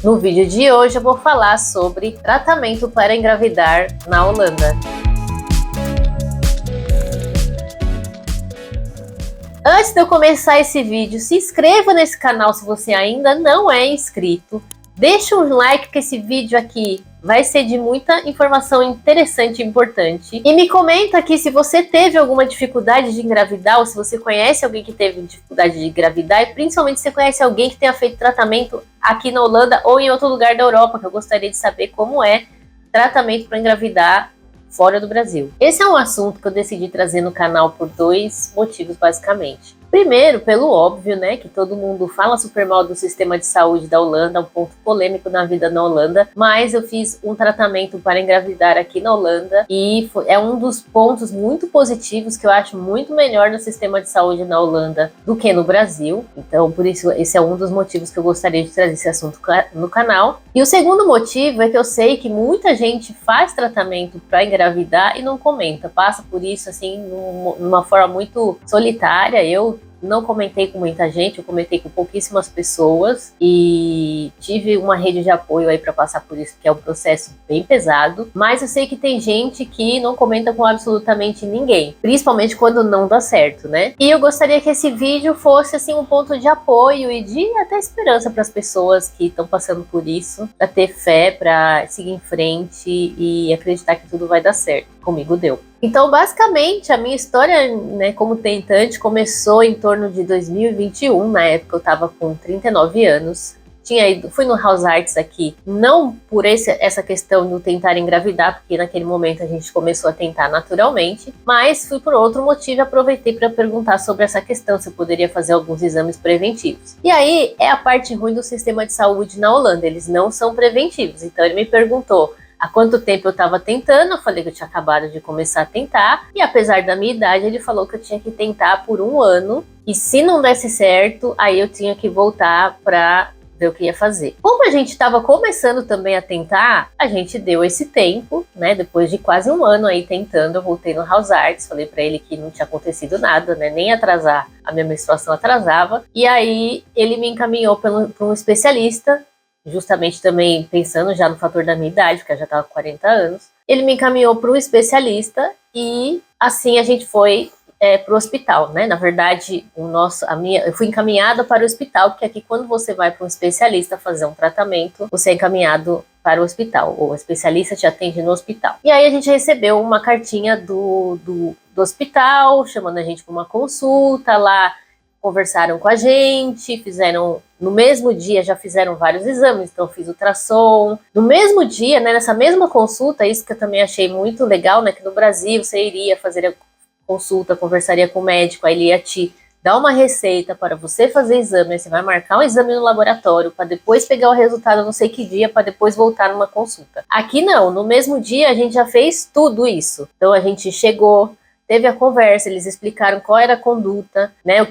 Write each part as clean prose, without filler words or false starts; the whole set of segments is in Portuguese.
No vídeo de hoje eu vou falar sobre tratamento para engravidar na Holanda. Antes de eu começar esse vídeo, se inscreva nesse canal se você ainda não é inscrito. Deixa um like que esse vídeo aqui vai ser de muita informação interessante e importante. E me comenta aqui se você teve alguma dificuldade de engravidar ou se você conhece alguém que teve dificuldade de engravidar e principalmente se você conhece alguém que tenha feito tratamento aqui na Holanda ou em outro lugar da Europa, que eu gostaria de saber como é tratamento para engravidar fora do Brasil. Esse é um assunto que eu decidi trazer no canal por dois motivos, basicamente. Primeiro, pelo óbvio, né, que todo mundo fala super mal do sistema de saúde da Holanda, um ponto polêmico na vida na Holanda, mas eu fiz um tratamento para engravidar aqui na Holanda e é um dos pontos muito positivos que eu acho muito melhor no sistema de saúde na Holanda do que no Brasil. Então, por isso, esse é um dos motivos que eu gostaria de trazer esse assunto no canal. E o segundo motivo é que eu sei que muita gente faz tratamento para engravidar e não comenta, passa por isso assim, numa forma muito solitária. Eu não comentei com muita gente, eu comentei com pouquíssimas pessoas e tive uma rede de apoio aí para passar por isso, que é um processo bem pesado, mas eu sei que tem gente que não comenta com absolutamente ninguém, principalmente quando não dá certo, né? E eu gostaria que esse vídeo fosse assim um ponto de apoio e de até esperança para as pessoas que estão passando por isso, para ter fé, para seguir em frente e acreditar que tudo vai dar certo. Comigo deu. Então, basicamente, a minha história, né, como tentante começou em torno de 2021. Na época eu estava com 39 anos. Fui no House Arts aqui, não por essa questão do tentar engravidar, porque naquele momento a gente começou a tentar naturalmente, mas fui por outro motivo e aproveitei para perguntar sobre essa questão, se eu poderia fazer alguns exames preventivos. E aí é a parte ruim do sistema de saúde na Holanda, eles não são preventivos. Então ele me perguntou há quanto tempo eu estava tentando, eu falei que eu tinha acabado de começar a tentar, e apesar da minha idade, ele falou que eu tinha que tentar por 1 ano, e se não desse certo, aí eu tinha que voltar para ver o que ia fazer. Como a gente estava começando também a tentar, a gente deu esse tempo, né? Depois de quase 1 ano aí tentando, eu voltei no House Arts, falei para ele que não tinha acontecido nada, né? Nem atrasar, a minha menstruação atrasava, e aí ele me encaminhou para um especialista, justamente também pensando já no fator da minha idade, porque eu já estava com 40 anos. Ele me encaminhou para um especialista e assim a gente foi para o hospital, né? Na verdade, eu fui encaminhada para o hospital, porque aqui quando você vai para um especialista fazer um tratamento, você é encaminhado para o hospital, ou o especialista te atende no hospital. E aí a gente recebeu uma cartinha do hospital, chamando a gente para uma consulta lá. Conversaram com a gente, fizeram, no mesmo dia já fizeram vários exames, então eu fiz ultrassom. No mesmo dia, né, nessa mesma consulta, isso que eu também achei muito legal, né, que no Brasil você iria fazer a consulta, conversaria com o médico, aí ele ia te dar uma receita para você fazer exame, aí você vai marcar um exame no laboratório para depois pegar o resultado não sei que dia, para depois voltar numa consulta. Aqui não, no mesmo dia a gente já fez tudo isso. Então a gente chegou, teve a conversa, eles explicaram qual era a conduta, né,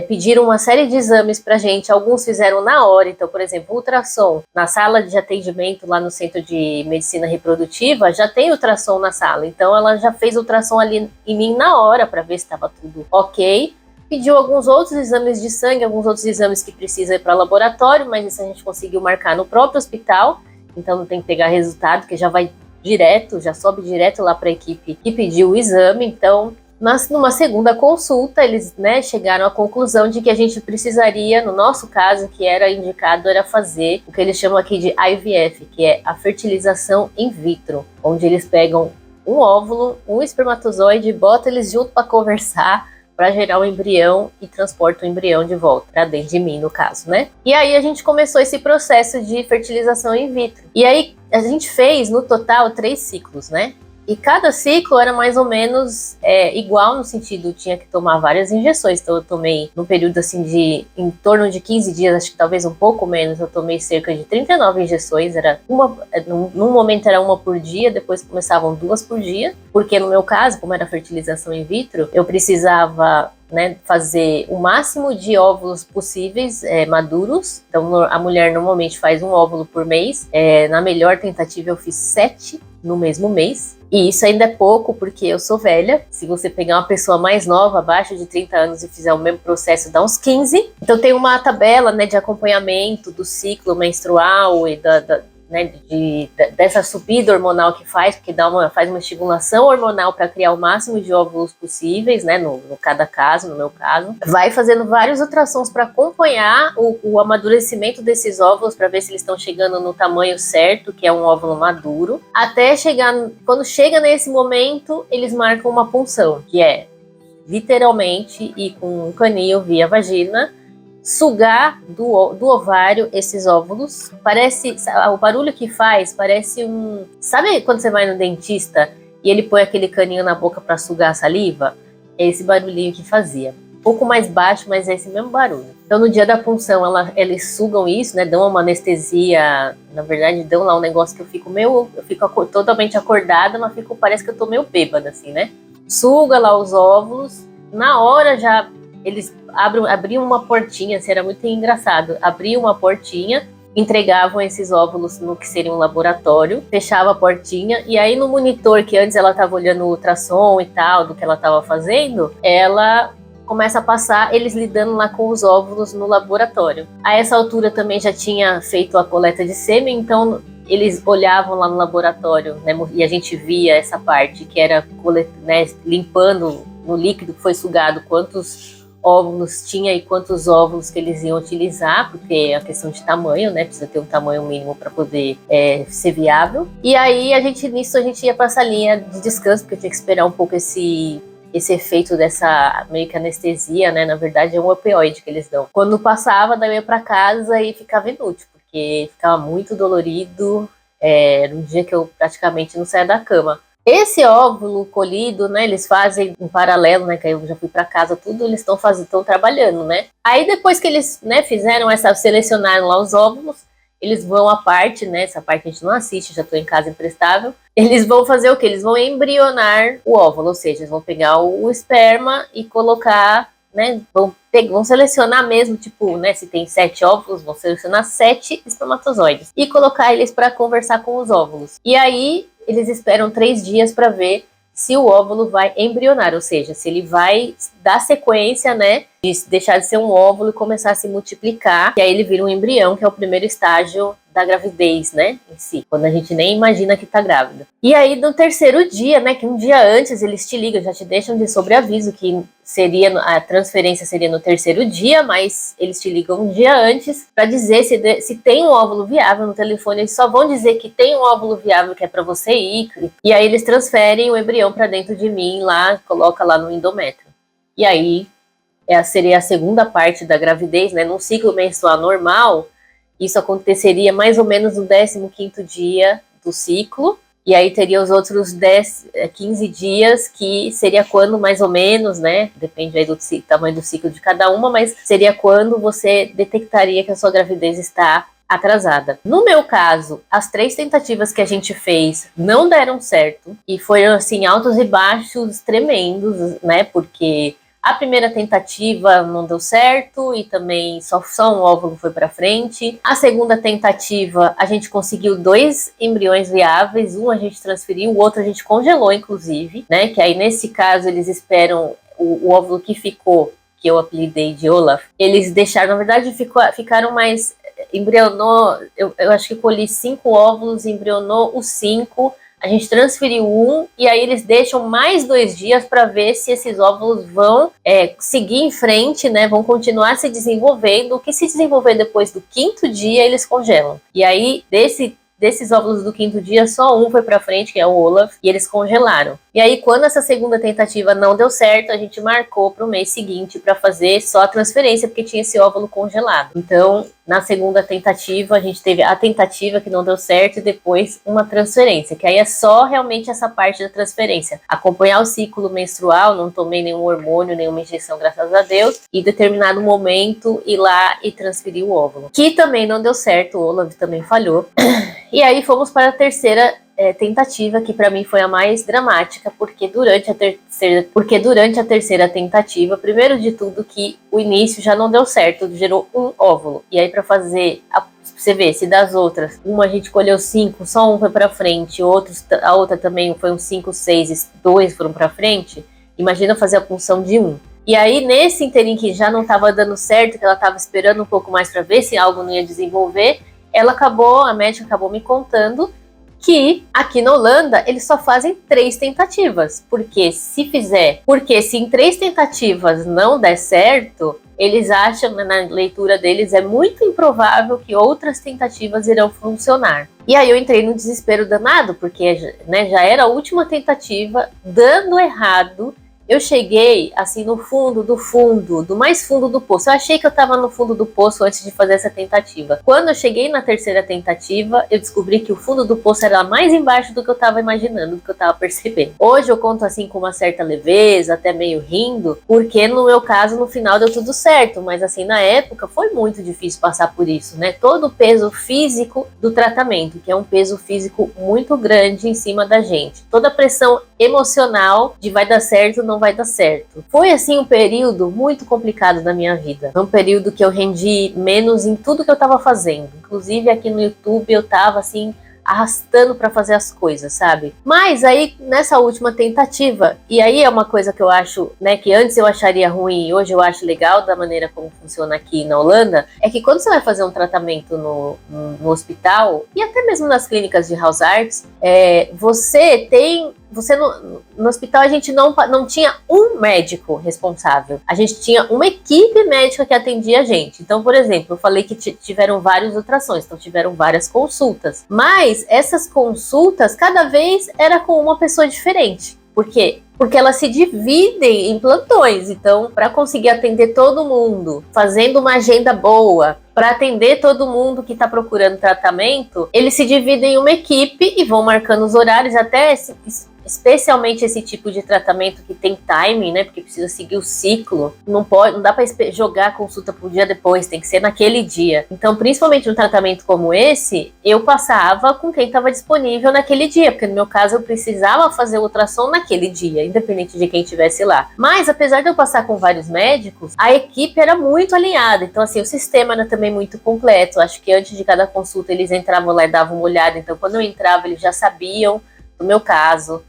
pediram uma série de exames pra gente, alguns fizeram na hora. Então, por exemplo, ultrassom, na sala de atendimento lá no Centro de Medicina Reprodutiva, já tem ultrassom na sala, então ela já fez ultrassom ali em mim na hora para ver se estava tudo ok. Pediu alguns outros exames de sangue, alguns outros exames que precisam ir para laboratório, mas isso a gente conseguiu marcar no próprio hospital, então não tem que pegar resultado, que já vai direto, já sobe direto lá para a equipe que pediu o exame. Então, numa segunda consulta, eles, né, chegaram à conclusão de que a gente precisaria, no nosso caso, que era indicado, era fazer o que eles chamam aqui de IVF, que é a fertilização in vitro, onde eles pegam um óvulo, um espermatozoide, botam eles junto para conversar, para gerar um embrião e transporta o embrião de volta para dentro de mim, no caso, né? E aí a gente começou esse processo de fertilização in vitro. E aí a gente fez, no total, 3 ciclos, né? E cada ciclo era mais ou menos igual, no sentido, tinha que tomar várias injeções. Então eu tomei, num período assim de, em torno de 15 dias, acho que talvez um pouco menos, eu tomei cerca de 39 injeções. Num momento era 1 por dia, depois começavam 2 por dia. Porque no meu caso, como era fertilização in vitro, eu precisava, né, fazer o máximo de óvulos possíveis maduros. Então a mulher normalmente faz um óvulo por mês. Na melhor tentativa eu fiz 7. no mesmo mês. E isso ainda é pouco, porque eu sou velha. Se você pegar uma pessoa mais nova, abaixo de 30 anos, e fizer o mesmo processo, dá uns 15. Então tem uma tabela, né, de acompanhamento do ciclo menstrual e né, dessa subida hormonal que faz, porque faz uma estimulação hormonal para criar o máximo de óvulos possíveis, né, no cada caso, no meu caso. Vai fazendo vários ultrassons para acompanhar o amadurecimento desses óvulos, para ver se eles estão chegando no tamanho certo, que é um óvulo maduro. Até chegar, quando chega nesse momento, eles marcam uma punção, que é literalmente ir com um canil via vagina, sugar do ovário esses óvulos. Parece, o barulho que faz parece um... Sabe quando você vai no dentista e ele põe aquele caninho na boca para sugar a saliva? É esse barulhinho que fazia. Um pouco mais baixo, mas é esse mesmo barulho. Então no dia da punção eles sugam isso, né? Dão uma anestesia, na verdade dão lá um negócio que eu fico totalmente acordada, mas parece que eu tô meio bêbada assim, né? Suga lá os óvulos, na hora já eles abriam uma portinha, assim, era muito engraçado, abriam uma portinha, entregavam esses óvulos no que seria um laboratório, fechava a portinha, e aí no monitor, que antes ela estava olhando o ultrassom e tal, do que ela estava fazendo, ela começa a passar eles lidando lá com os óvulos no laboratório. A essa altura também já tinha feito a coleta de sêmen, então eles olhavam lá no laboratório, né, e a gente via essa parte que era, né, limpando no líquido que foi sugado quantos óvulos tinha e quantos óvulos que eles iam utilizar, porque é a questão de tamanho, né? Precisa ter um tamanho mínimo para poder ser viável. E aí nisso a gente ia para essa linha de descanso, porque tinha que esperar um pouco esse efeito dessa meio que anestesia, né? Na verdade é um opioide que eles dão. Quando passava, daí eu ia para casa e ficava inútil, porque ficava muito dolorido. Era um dia que eu praticamente não saía da cama. Esse óvulo colhido, né, eles fazem em paralelo, né, que aí eu já fui para casa, tudo eles estão trabalhando, né. Aí depois que eles, né, selecionaram lá os óvulos, eles vão à parte, né, essa parte a gente não assiste, já estou em casa imprestável, eles vão fazer o quê? Eles vão embrionar o óvulo, ou seja, eles vão pegar o esperma e colocar, né, vão selecionar mesmo, tipo, né, se tem 7 óvulos, vão selecionar 7 espermatozoides e colocar eles para conversar com os óvulos. E aí eles esperam 3 dias para ver se o óvulo vai embrionar, ou seja, se ele vai dar sequência, né, de deixar de ser um óvulo e começar a se multiplicar, e aí ele vira um embrião, que é o primeiro estágio da gravidez, né, em si, quando a gente nem imagina que tá grávida. E aí no terceiro dia, né, que um dia antes eles te ligam, já te deixam de sobreaviso que a transferência seria no terceiro dia, mas eles te ligam um dia antes para dizer se tem um óvulo viável no telefone. Eles só vão dizer que tem um óvulo viável que é para você ir, e aí eles transferem o embrião para dentro de mim lá, coloca lá no endométrio. E aí seria a segunda parte da gravidez, né? Num ciclo menstrual normal, isso aconteceria mais ou menos no 15º dia do ciclo, e aí teria os outros 15 dias, que seria quando mais ou menos, né, depende aí do tamanho do ciclo de cada uma, mas seria quando você detectaria que a sua gravidez está atrasada. No meu caso, as 3 tentativas que a gente fez não deram certo, e foram assim, altos e baixos tremendos, né, porque a primeira tentativa não deu certo e também só um óvulo foi para frente. A segunda tentativa, a gente conseguiu 2 embriões viáveis, um a gente transferiu, o outro a gente congelou, inclusive, né? Que aí nesse caso eles esperam o óvulo que ficou, que eu apelidei de Olaf, eles deixaram, na verdade, ficaram mais... Embrionou, eu acho que colhi 5 óvulos, embrionou os 5. A gente transferiu um e aí eles deixam mais 2 dias para ver se esses óvulos vão seguir em frente, né? Vão continuar se desenvolvendo. O que se desenvolver depois do 5º dia, eles congelam. E aí, desses óvulos do 5º dia, só um foi para frente, que é o Olaf, e eles congelaram. E aí, quando essa segunda tentativa não deu certo, a gente marcou para o mês seguinte para fazer só a transferência, porque tinha esse óvulo congelado. Então, na segunda tentativa, a gente teve a tentativa que não deu certo e depois uma transferência, que aí é só realmente essa parte da transferência. Acompanhar o ciclo menstrual, não tomei nenhum hormônio, nenhuma injeção, graças a Deus, e em determinado momento ir lá e transferir o óvulo. Que também não deu certo, o Olaf também falhou. E aí fomos para a terceira tentativa, que para mim foi a mais dramática, porque durante a terceira tentativa, primeiro de tudo que o início já não deu certo, gerou um óvulo. E aí para fazer Você vê, se das outras, uma a gente colheu 5, só um foi pra frente, a outra também foi uns 5, 6, 2 foram pra frente, imagina fazer a punção de 1. E aí, nesse interim que já não estava dando certo, que ela estava esperando um pouco mais para ver se algo não ia desenvolver, a médica acabou me contando que aqui na Holanda eles só fazem 3 tentativas. Porque se em 3 tentativas não der certo, eles acham, na leitura deles, é muito improvável que outras tentativas irão funcionar. E aí eu entrei no desespero danado, porque né, já era a última tentativa, dando errado. Eu cheguei, assim, no fundo, do mais fundo do poço. Eu achei que eu estava no fundo do poço antes de fazer essa tentativa. Quando eu cheguei na terceira tentativa, eu descobri que o fundo do poço era mais embaixo do que eu estava imaginando, do que eu estava percebendo. Hoje eu conto, assim, com uma certa leveza, até meio rindo, porque no meu caso, no final deu tudo certo. Mas, assim, na época foi muito difícil passar por isso, né? Todo o peso físico do tratamento, que é um peso físico muito grande em cima da gente. Toda a pressão emocional de vai dar certo, não vai dar certo. Foi assim um período muito complicado da minha vida. Um período que eu rendi menos em tudo que eu estava fazendo. Inclusive aqui no YouTube eu estava assim arrastando para fazer as coisas, sabe? Mas aí nessa última tentativa, e aí é uma coisa que eu acho, né, que antes eu acharia ruim e hoje eu acho legal da maneira como funciona aqui na Holanda, é que quando você vai fazer um tratamento no hospital e até mesmo nas clínicas de House Arts, no hospital a gente não tinha um médico responsável. A gente tinha uma equipe médica que atendia a gente. Então, por exemplo, eu falei que tiveram várias ultrassons, então tiveram várias consultas. Mas essas consultas, cada vez era com uma pessoa diferente. Por quê? Porque elas se dividem em plantões. Então, para conseguir atender todo mundo, fazendo uma agenda boa, para atender todo mundo que está procurando tratamento, eles se dividem em uma equipe e vão marcando os horários, até especialmente esse tipo de tratamento que tem timing, né? Porque precisa seguir o ciclo. Não dá para jogar a consulta pro dia depois, tem que ser naquele dia. Então, principalmente um tratamento como esse, eu passava com quem estava disponível naquele dia, porque no meu caso eu precisava fazer o ultrassom naquele dia, independente de quem estivesse lá. Mas, apesar de eu passar com vários médicos, a equipe era muito alinhada. Então, assim, o sistema era também muito completo. Acho que antes de cada consulta eles entravam lá e davam uma olhada. Então, quando eu entrava, eles já sabiam no meu caso.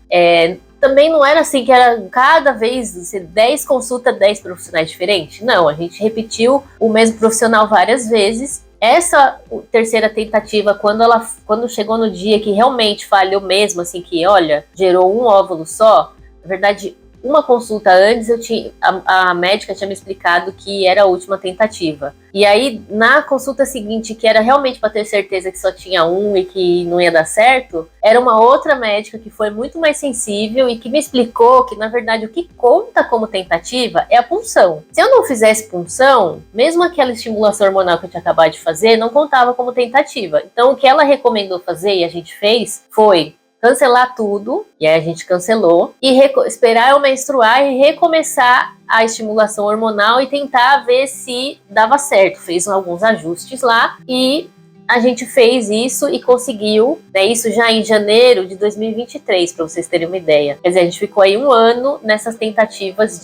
Também não era assim que era cada vez 10 consultas, 10 profissionais diferentes. Não, a gente repetiu o mesmo profissional várias vezes. Essa terceira tentativa, quando chegou no dia que realmente falhou mesmo, assim, que, olha, gerou um óvulo só, na verdade, uma consulta antes, a médica tinha me explicado que era a última tentativa. E aí, na consulta seguinte, que era realmente para ter certeza que só tinha um e que não ia dar certo, era uma outra médica que foi muito mais sensível e que me explicou que, na verdade, o que conta como tentativa é a punção. Se eu não fizesse punção, mesmo aquela estimulação hormonal que eu tinha acabado de fazer, não contava como tentativa. Então, o que ela recomendou fazer e a gente fez foi cancelar tudo, e aí a gente cancelou, e esperar eu menstruar e recomeçar a estimulação hormonal e tentar ver se dava certo. Fez alguns ajustes lá e a gente fez isso e conseguiu, né, isso já em janeiro de 2023, para vocês terem uma ideia. Quer dizer, a gente ficou aí quase um ano nessas tentativas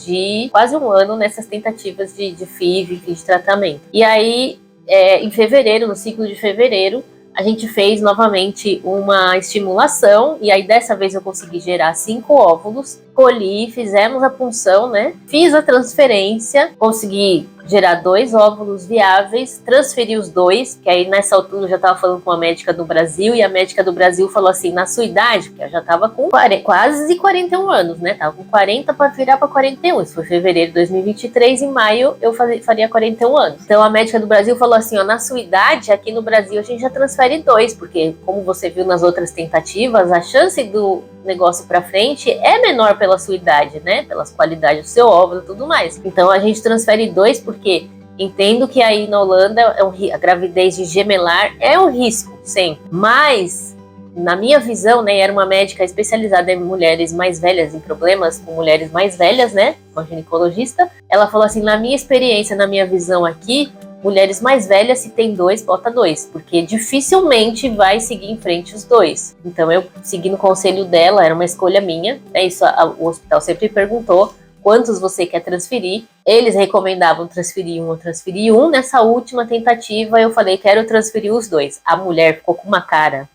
de FIV, de tratamento. E aí, em fevereiro, no ciclo de fevereiro, a gente fez novamente uma estimulação, e aí dessa vez eu consegui gerar 5 óvulos, colhi, fizemos a punção, né? Fiz a transferência, consegui gerar 2 óvulos viáveis, transferi os 2, que aí nessa altura eu já estava falando com a médica do Brasil, e a médica do Brasil falou assim, na sua idade, porque eu já estava com quase 41 anos, né? Tava com 40 para virar para 41, isso foi fevereiro de 2023, em maio eu faria 41 anos. Então a médica do Brasil falou assim, ó, na sua idade, aqui no Brasil a gente já transfere 2, porque como você viu nas outras tentativas, a chance do negócio para frente é menor pela sua idade, né? Pelas qualidades do seu óvulo e tudo mais. Então a gente transfere 2 porque entendo que aí na Holanda a gravidez de gemelar é um risco, sempre. Mas na minha visão, né, era uma médica especializada em mulheres mais velhas, em problemas com mulheres mais velhas, né? Uma ginecologista. Ela falou assim, na minha experiência, na minha visão aqui, mulheres mais velhas, se tem 2, bota 2, porque dificilmente vai seguir em frente os 2. Então eu segui no conselho dela, era uma escolha minha, isso o hospital sempre perguntou quantos você quer transferir. Eles recomendavam transferir um ou transferir um. Nessa última tentativa, eu falei, quero transferir os dois. A mulher ficou com uma cara,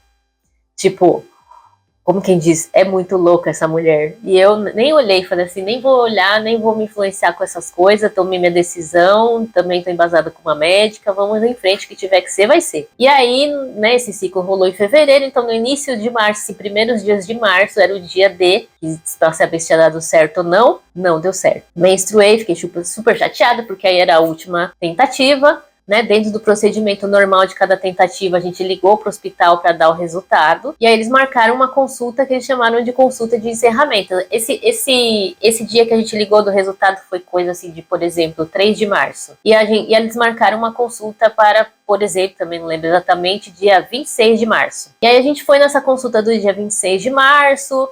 tipo, como quem diz, é muito louca essa mulher. E eu nem olhei, falei assim, nem vou olhar, nem vou me influenciar com essas coisas, tomei minha decisão, também tô embasada com uma médica, vamos em frente, o que tiver que ser, vai ser. E aí, né, esse ciclo rolou em fevereiro, então no início de março, primeiros dias de março, era o dia D, que pra saber se tinha dado certo ou não, não deu certo. Menstruei, fiquei super chateada, porque aí era a última tentativa. Né, dentro do procedimento normal de cada tentativa, a gente ligou para o hospital para dar o resultado, e aí eles marcaram uma consulta que eles chamaram de consulta de encerramento. Esse dia que a gente ligou do resultado foi coisa assim de, por exemplo, 3 de março. E eles marcaram uma consulta para, por exemplo, também não lembro exatamente, dia 26 de março. E aí a gente foi nessa consulta do dia 26 de março,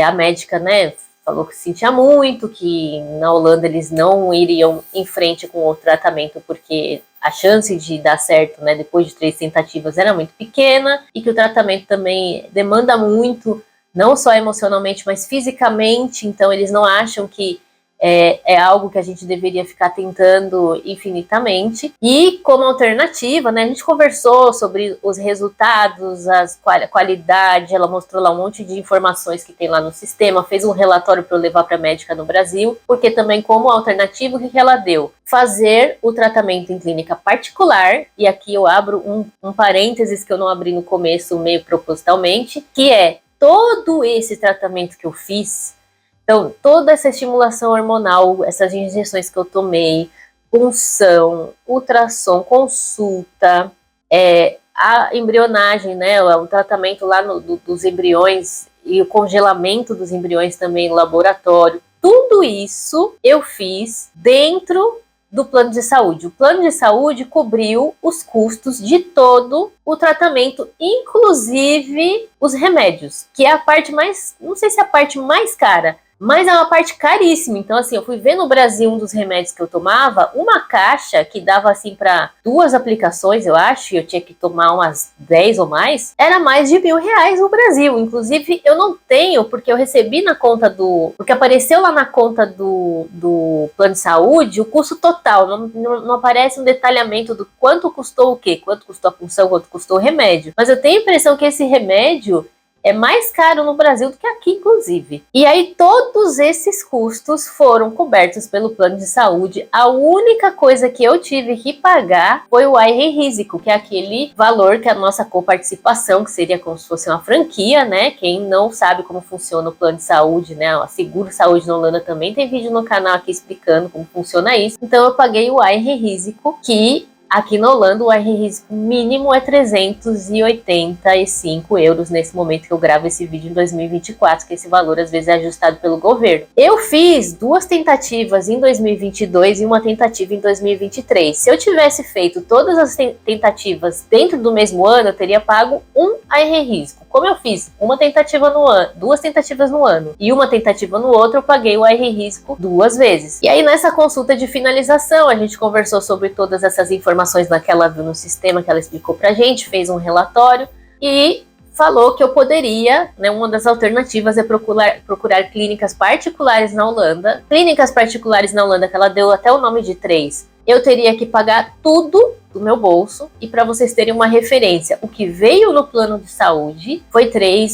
a médica, né, falou que sentia muito, que na Holanda eles não iriam em frente com o tratamento porque a chance de dar certo, né, depois de 3 tentativas era muito pequena e que o tratamento também demanda muito, não só emocionalmente, mas fisicamente, então eles não acham que é algo que a gente deveria ficar tentando infinitamente. E como alternativa, né, a gente conversou sobre os resultados, a qualidade, ela mostrou lá um monte de informações que tem lá no sistema, fez um relatório para eu levar para a médica no Brasil, porque também como alternativa, o que ela deu? Fazer o tratamento em clínica particular, e aqui eu abro um parênteses que eu não abri no começo, meio propositalmente, que é todo esse tratamento que eu fiz. Então, toda essa estimulação hormonal, essas injeções que eu tomei, punção, ultrassom, consulta, a embrionagem, né, o tratamento lá dos embriões e o congelamento dos embriões também no laboratório, tudo isso eu fiz dentro do plano de saúde. O plano de saúde cobriu os custos de todo o tratamento, inclusive os remédios, que é a parte mais, não sei se é a parte mais cara, mas é uma parte caríssima. Então, assim, eu fui ver no Brasil um dos remédios que eu tomava, uma caixa que dava, assim, para 2 aplicações, eu acho, e eu tinha que tomar umas 10 ou mais, era mais de R$1.000 no Brasil. Inclusive, eu não tenho, porque eu recebi na conta porque apareceu lá na conta do plano de saúde o custo total, não aparece um detalhamento do quanto custou o quê, quanto custou a punção, quanto custou o remédio. Mas eu tenho a impressão que esse remédio é mais caro no Brasil do que aqui, inclusive. E aí todos esses custos foram cobertos pelo plano de saúde. A única coisa que eu tive que pagar foi o Risiko, que é aquele valor que a nossa coparticipação, que seria como se fosse uma franquia, né? Quem não sabe como funciona o plano de saúde, né? A Seguro Saúde na Holanda também tem vídeo no canal aqui explicando como funciona isso. Então eu paguei o Risiko, que aqui na Holanda, o risco mínimo é 385 euros nesse momento que eu gravo esse vídeo em 2024, que esse valor às vezes é ajustado pelo governo. Eu fiz 2 tentativas em 2022 e uma tentativa em 2023. Se eu tivesse feito todas as tentativas dentro do mesmo ano, eu teria pago um risco. Como eu fiz uma tentativa no ano, 2 tentativas no ano e uma tentativa no outro, eu paguei o risco 2 vezes. E aí nessa consulta de finalização, a gente conversou sobre todas essas informações naquela viu no sistema que ela explicou pra gente, fez um relatório e falou que eu poderia, né, uma das alternativas é procurar clínicas particulares na Holanda. Clínicas particulares na Holanda, que ela deu até o nome de 3. Eu teria que pagar tudo do meu bolso, e para vocês terem uma referência, o que veio no plano de saúde foi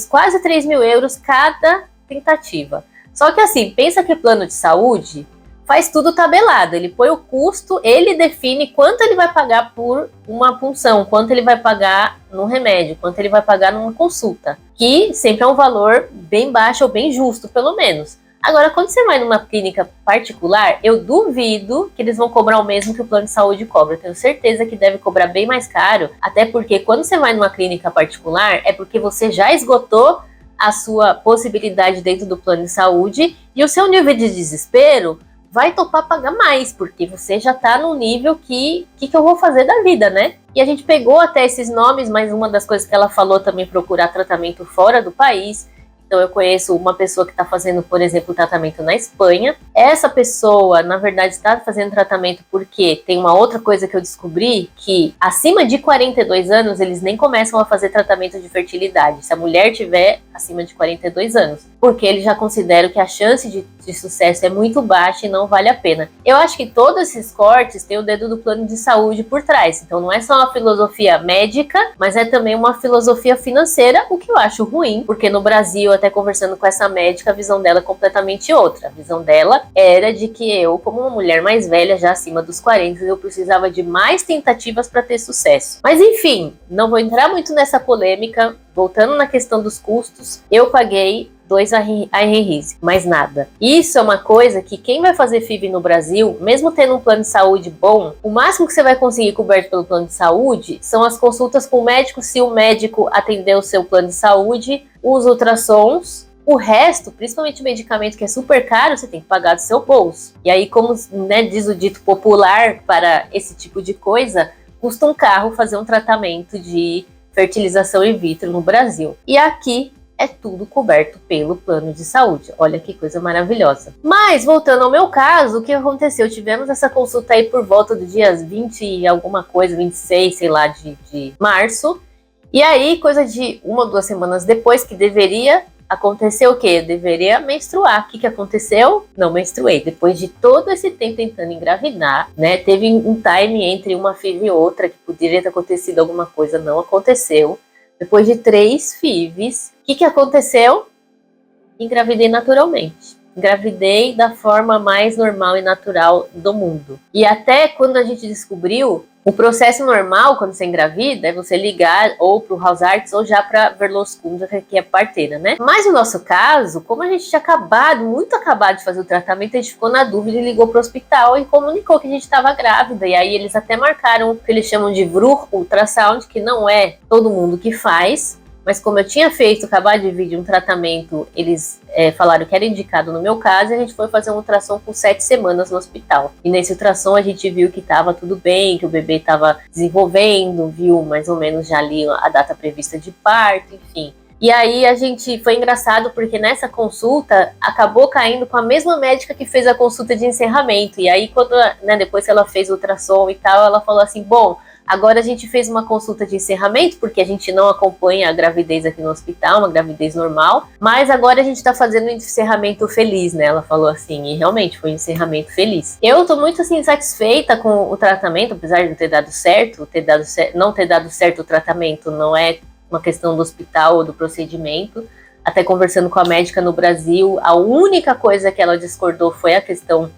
quase 3 mil euros cada tentativa. Só que assim, pensa que o plano de saúde faz tudo tabelado, ele põe o custo, ele define quanto ele vai pagar por uma punção, quanto ele vai pagar no remédio, quanto ele vai pagar numa consulta, que sempre é um valor bem baixo ou bem justo, pelo menos. Agora, quando você vai numa clínica particular, eu duvido que eles vão cobrar o mesmo que o plano de saúde cobra. Eu tenho certeza que deve cobrar bem mais caro, até porque quando você vai numa clínica particular, é porque você já esgotou a sua possibilidade dentro do plano de saúde e o seu nível de desespero vai topar pagar mais, porque você já tá no nível que eu vou fazer da vida, né? E a gente pegou até esses nomes, mas uma das coisas que ela falou também procurar tratamento fora do país. Então eu conheço uma pessoa que está fazendo, por exemplo, tratamento na Espanha. Essa pessoa, na verdade, está fazendo tratamento porque tem uma outra coisa que eu descobri, que acima de 42 anos, eles nem começam a fazer tratamento de fertilidade, se a mulher tiver acima de 42 anos, porque eles já consideram que a chance de sucesso é muito baixa e não vale a pena. Eu acho que todos esses cortes têm o dedo do plano de saúde por trás, então não é só uma filosofia médica, mas é também uma filosofia financeira, o que eu acho ruim, porque no Brasil, até conversando com essa médica, a visão dela é completamente outra. A visão dela era de que eu, como uma mulher mais velha, já acima dos 40, eu precisava de mais tentativas para ter sucesso. Mas enfim, não vou entrar muito nessa polêmica. Voltando na questão dos custos, eu paguei 2 ARRIs, mais nada. Isso é uma coisa que quem vai fazer FIV no Brasil, mesmo tendo um plano de saúde bom, o máximo que você vai conseguir coberto pelo plano de saúde são as consultas com o médico, se o médico atender o seu plano de saúde, os ultrassons. O resto, principalmente medicamento que é super caro, você tem que pagar do seu bolso. E aí, como, né, diz o dito popular para esse tipo de coisa, custa um carro fazer um tratamento de fertilização in vitro no Brasil. E aqui é tudo coberto pelo plano de saúde. Olha que coisa maravilhosa. Mas, voltando ao meu caso, o que aconteceu? Tivemos essa consulta aí por volta do dias 20 e alguma coisa, 26, sei lá, de março. E aí, coisa de 1 ou 2 semanas depois, que deveria acontecer o quê? Eu deveria menstruar. O que aconteceu? Não menstruei. Depois de todo esse tempo tentando engravidar, né? Teve um time entre uma FIV e outra, que poderia ter acontecido alguma coisa, não aconteceu. Depois de 3 FIVs, o que aconteceu? Engravidei naturalmente. Engravidei da forma mais normal e natural do mundo. E até quando a gente descobriu, o processo normal, quando você engravida, é você ligar ou para o Hausarzt ou já para a Verloskunda, que é parteira, né? Mas no nosso caso, como a gente tinha muito acabado de fazer o tratamento, a gente ficou na dúvida e ligou para o hospital e comunicou que a gente estava grávida. E aí eles até marcaram o que eles chamam de VRU, ultrasound, que não é todo mundo que faz. Mas como eu tinha acabado de vir de um tratamento, eles falaram que era indicado no meu caso, e a gente foi fazer um ultrassom com 7 semanas no hospital. E nesse ultrassom a gente viu que estava tudo bem, que o bebê estava desenvolvendo, viu mais ou menos já ali a data prevista de parto, enfim. E aí foi engraçado porque nessa consulta acabou caindo com a mesma médica que fez a consulta de encerramento. E aí quando, né, depois que ela fez o ultrassom e tal, ela falou assim, bom, agora a gente fez uma consulta de encerramento, porque a gente não acompanha a gravidez aqui no hospital, uma gravidez normal, mas agora a gente tá fazendo um encerramento feliz, né? Ela falou assim, e realmente foi um encerramento feliz. Eu tô muito, assim, satisfeita com o tratamento, apesar de não ter dado certo, não ter dado certo o tratamento não é uma questão do hospital ou do procedimento. Até conversando com a médica no Brasil, a única coisa que ela discordou foi a questão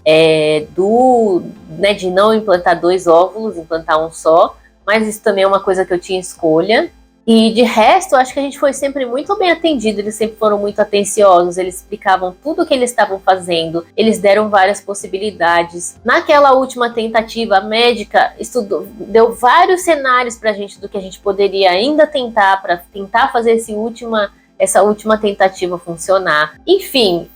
de não implantar 2 óvulos, implantar um só, mas isso também é uma coisa que eu tinha escolha. E de resto, eu acho que a gente foi sempre muito bem atendido, eles sempre foram muito atenciosos, eles explicavam tudo o que eles estavam fazendo, eles deram várias possibilidades. Naquela última tentativa, a médica deu vários cenários pra gente do que a gente poderia ainda tentar, para tentar fazer essa última tentativa funcionar. Enfim,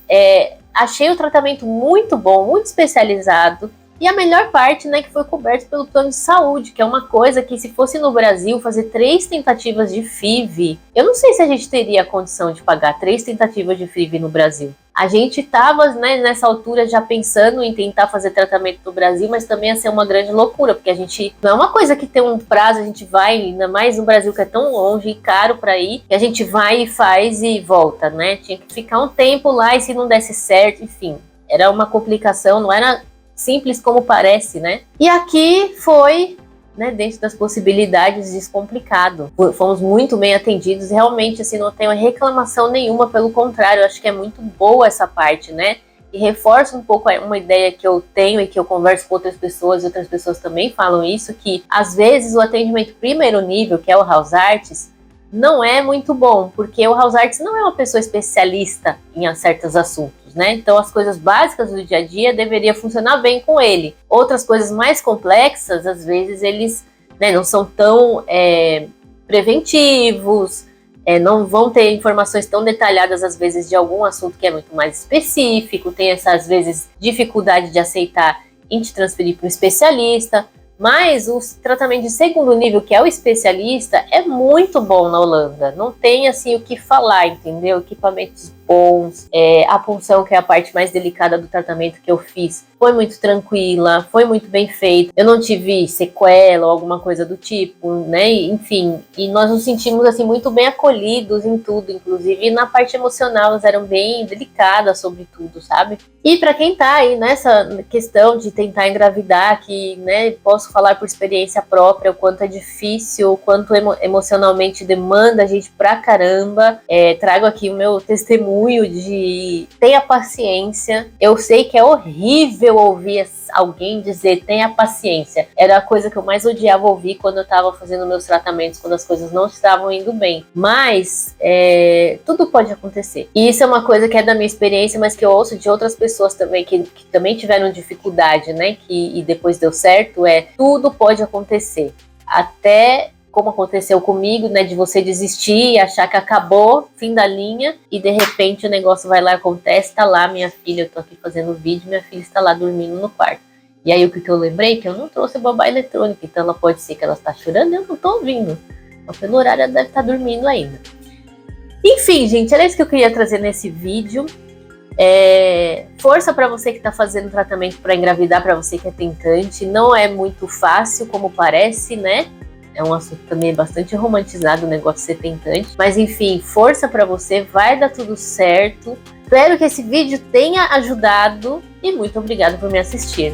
achei o tratamento muito bom, muito especializado. E a melhor parte, né, que foi coberto pelo plano de saúde, que é uma coisa que, se fosse no Brasil, fazer 3 tentativas de FIV, eu não sei se a gente teria a condição de pagar 3 tentativas de FIV no Brasil. A gente estava, né, nessa altura já pensando em tentar fazer tratamento no Brasil, mas também ia ser uma grande loucura, porque a gente não é uma coisa que tem um prazo, a gente vai, ainda mais no Brasil que é tão longe e caro para ir, que a gente vai e faz e volta, né? Tinha que ficar um tempo lá e se não desse certo, enfim, era uma complicação, não era simples como parece, né? E aqui foi, né, dentro das possibilidades, descomplicado. Fomos muito bem atendidos, realmente, assim, não tenho reclamação nenhuma, pelo contrário, eu acho que é muito boa essa parte, né? E reforça um pouco uma ideia que eu tenho e que eu converso com outras pessoas, e outras pessoas também falam isso, que às vezes o atendimento primeiro nível, que é o Hausarzt, não é muito bom, porque o Hausarzt não é uma pessoa especialista em certos assuntos, né? Então as coisas básicas do dia a dia deveria funcionar bem com ele. Outras coisas mais complexas, às vezes eles, né, não são tão preventivos, não vão ter informações tão detalhadas, às vezes, de algum assunto que é muito mais específico, tem essa, às vezes, dificuldade de aceitar em te transferir para um especialista. Mas o tratamento de segundo nível, que é o especialista, é muito bom na Holanda. Não tem, assim, o que falar, entendeu? Equipamentos bons, a punção, que é a parte mais delicada do tratamento que eu fiz, foi muito tranquila, foi muito bem feita. Eu não tive sequela ou alguma coisa do tipo, né? Enfim, e nós nos sentimos, assim, muito bem acolhidos em tudo, inclusive na parte emocional, elas eram bem delicadas sobre tudo, sabe? E para quem tá aí nessa questão de tentar engravidar, que, né, posso falar por experiência própria, o quanto é difícil, o quanto emocionalmente demanda a gente pra caramba, trago aqui o meu testemunho de tenha paciência. Eu sei que é horrível ouvir alguém dizer tenha paciência. Era a coisa que eu mais odiava ouvir quando eu tava fazendo meus tratamentos, quando as coisas não estavam indo bem. Mas tudo pode acontecer. E isso é uma coisa que é da minha experiência, mas que eu ouço de outras pessoas também, que também tiveram dificuldade, né? E depois deu certo, tudo pode acontecer. Até como aconteceu comigo, né, de você desistir e achar que acabou, fim da linha, e de repente o negócio vai lá e acontece, tá lá minha filha, eu tô aqui fazendo vídeo, minha filha está lá dormindo no quarto. E aí o que eu lembrei? Que eu não trouxe babá eletrônica, então ela pode ser que ela está chorando e eu não tô ouvindo. Então pelo horário ela deve estar dormindo ainda. Enfim, gente, era isso que eu queria trazer nesse vídeo. Força para você que está fazendo tratamento para engravidar, para você que é tentante. Não é muito fácil como parece, né? É um assunto também bastante romantizado, o negócio de ser tentante. Mas enfim, força pra você, vai dar tudo certo. Espero que esse vídeo tenha ajudado e muito obrigada por me assistir.